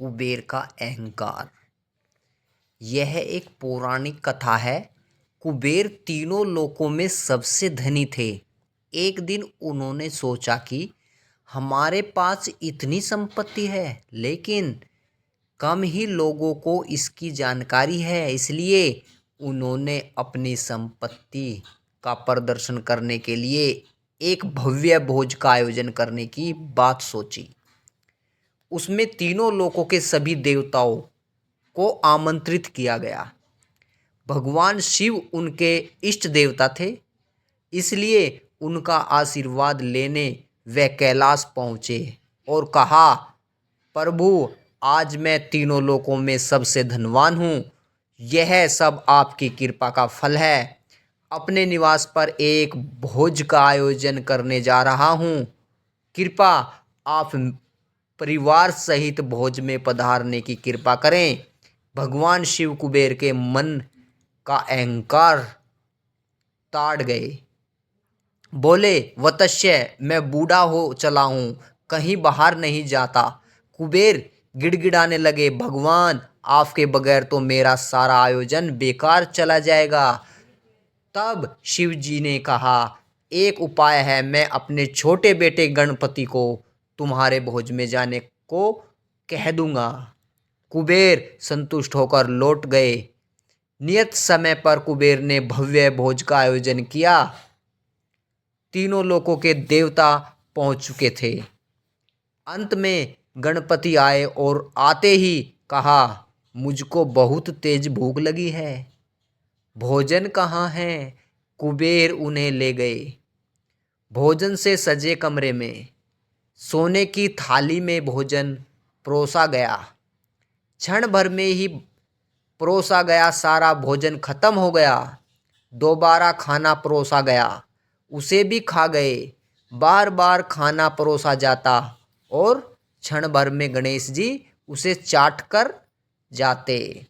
कुबेर का अहंकार। यह एक पौराणिक कथा है। कुबेर तीनों लोकों में सबसे धनी थे। एक दिन उन्होंने सोचा कि हमारे पास इतनी संपत्ति है, लेकिन कम ही लोगों को इसकी जानकारी है। इसलिए उन्होंने अपनी संपत्ति का प्रदर्शन करने के लिए एक भव्य भोज का आयोजन करने की बात सोची। उसमें तीनों लोकों के सभी देवताओं को आमंत्रित किया गया। भगवान शिव उनके इष्ट देवता थे, इसलिए उनका आशीर्वाद लेने वे कैलाश पहुँचे और कहा, प्रभु, आज मैं तीनों लोकों में सबसे धनवान हूँ। यह सब आपकी कृपा का फल है। अपने निवास पर एक भोज का आयोजन करने जा रहा हूँ। कृपा आप परिवार सहित भोज में पधारने की कृपा करें। भगवान शिव कुबेर के मन का अहंकार ताड़ गए। बोले, वत्स्य, मैं बूढ़ा हो चला हूँ, कहीं बाहर नहीं जाता। कुबेर गिड़गिड़ाने लगे, भगवान, आपके बगैर तो मेरा सारा आयोजन बेकार चला जाएगा। तब शिव जी ने कहा, एक उपाय है, मैं अपने छोटे बेटे गणपति को तुम्हारे भोज में जाने को कह दूंगा। कुबेर संतुष्ट होकर लौट गए। नियत समय पर कुबेर ने भव्य भोज का आयोजन किया। तीनों लोकों के देवता पहुंच चुके थे। अंत में गणपति आए और आते ही कहा, मुझको बहुत तेज भूख लगी है, भोजन कहाँ है? कुबेर उन्हें ले गए। भोजन से सजे कमरे में सोने की थाली में भोजन परोसा गया। क्षण भर में ही परोसा गया सारा भोजन खत्म हो गया। दोबारा खाना परोसा गया, उसे भी खा गए। बार बार खाना परोसा जाता और क्षण भर में गणेश जी उसे चाट कर जाते।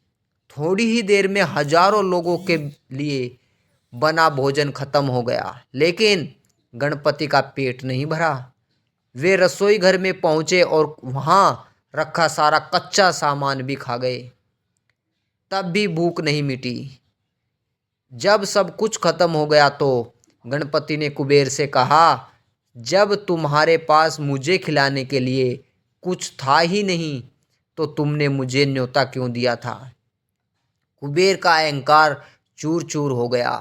थोड़ी ही देर में हजारों लोगों के लिए बना भोजन खत्म हो गया, लेकिन गणपति का पेट नहीं भरा। वे रसोई घर में पहुंचे और वहां रखा सारा कच्चा सामान भी खा गए, तब भी भूख नहीं मिटी। जब सब कुछ खत्म हो गया तो गणपति ने कुबेर से कहा, जब तुम्हारे पास मुझे खिलाने के लिए कुछ था ही नहीं, तो तुमने मुझे न्योता क्यों दिया था? कुबेर का अहंकार चूर चूर हो गया।